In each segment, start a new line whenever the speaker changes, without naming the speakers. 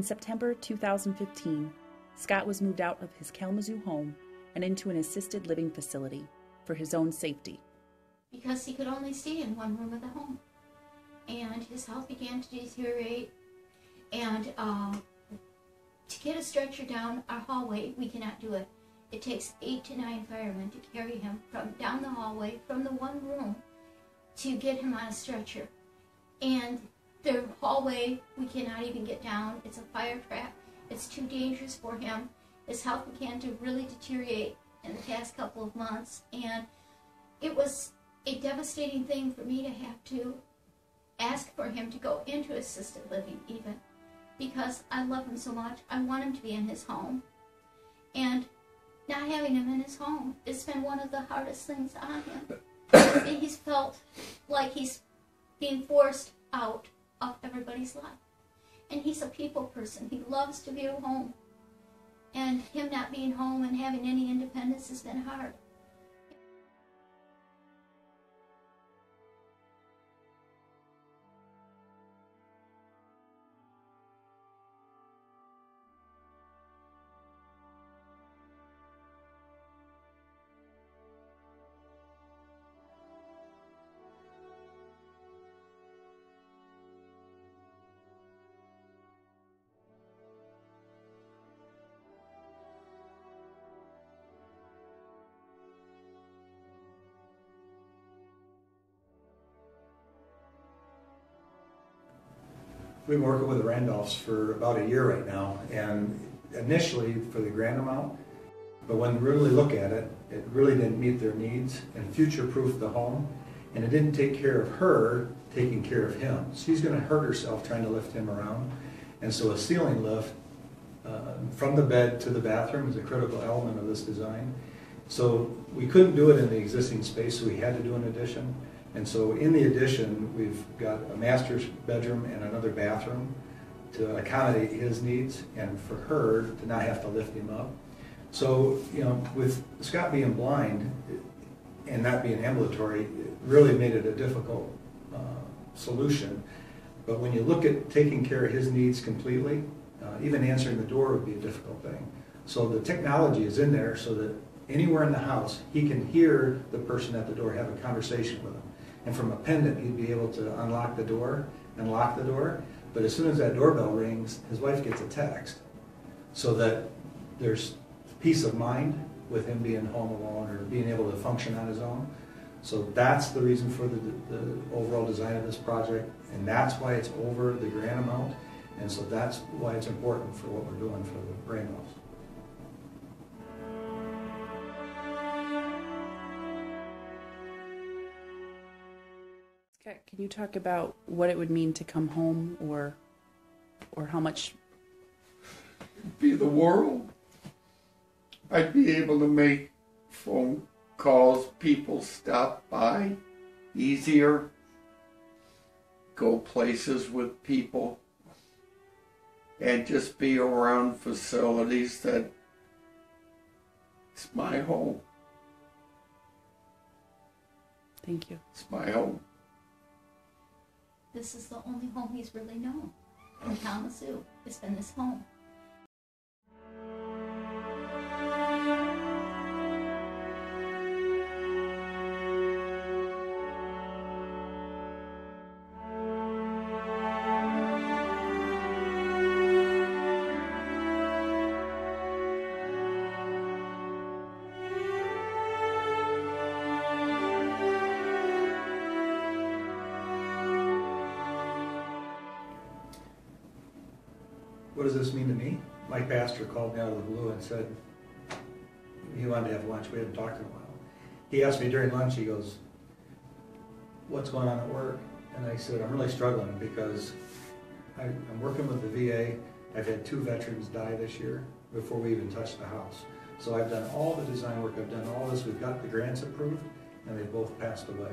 In September 2015, Scott was moved out of his Kalamazoo home and into an assisted living facility for his own safety.
Because he could only stay in one room of the home. And his health began to deteriorate. And to get a stretcher down our hallway, we cannot do it. It takes 8 to 9 firemen to carry him from down the hallway from the one room to get him on a stretcher. And the hallway, we cannot even get down. It's a fire trap. It's too dangerous for him. His health began to really deteriorate in the past couple of months. And it was a devastating thing for me to have to ask for him to go into assisted living even. Because I love him so much. I want him to be in his home. And not having him in his home, it's been one of the hardest things on him. He's felt like he's being forced out of everybody's life. And he's a people person. He loves to be at home. And him not being home and having any independence has been hard.
We've been working with the Randolphs for about a year right now, and initially for the grant amount, but when we really look at it, it really didn't meet their needs and future-proofed the home, and it didn't take care of her taking care of him. She's going to hurt herself trying to lift him around, and so a ceiling lift from the bed to the bathroom is a critical element of this design. So we couldn't do it in the existing space, so we had to do an addition. And so in the addition, we've got a master's bedroom and another bathroom to accommodate his needs and for her to not have to lift him up. So, you know, with Scott being blind and not being ambulatory, it really made it a difficult solution. But when you look at taking care of his needs completely, even answering the door would be a difficult thing. So the technology is in there so that anywhere in the house, he can hear the person at the door have a conversation with him. And from a pendant, he'd be able to unlock the door and lock the door. But as soon as that doorbell rings, his wife gets a text. So that there's peace of mind with him being home alone or being able to function on his own. So that's the reason for the overall design of this project. And that's why it's over the grant amount. And so that's why it's important for what we're doing for the Randolphs.
Can you talk about what it would mean to come home, or how much?
Be the world. I'd be able to make phone calls, people stop by easier, go places with people, and just be around facilities that it's my home.
Thank you.
It's my home.
This is the only home he's really known in Kalamazoo. It's been this home.
What does this mean to me? My pastor called me out of the blue and said he wanted to have lunch. We hadn't talked in a while. He asked me during lunch, he goes, "What's going on at work?" And I said, "I'm really struggling because I'm working with the VA. I've had 2 veterans die this year before we even touched the house. So I've done all the design work, I've done all this, we've got the grants approved, and they both passed away.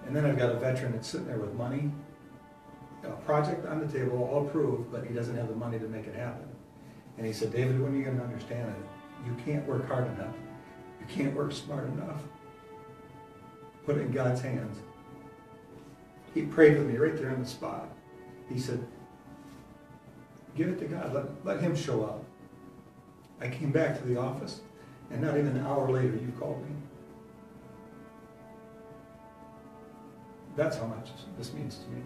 And then I've got a veteran that's sitting there with money, a project on the table, all approved, but he doesn't have the money to make it happen." And he said, "David, when are you going to understand it? You can't work hard enough. You can't work smart enough. Put it in God's hands." He prayed with me right there on the spot. He said, Give it to God. Let Him show up. I came back to the office, and not even an hour later, you called me. That's how much this means to me.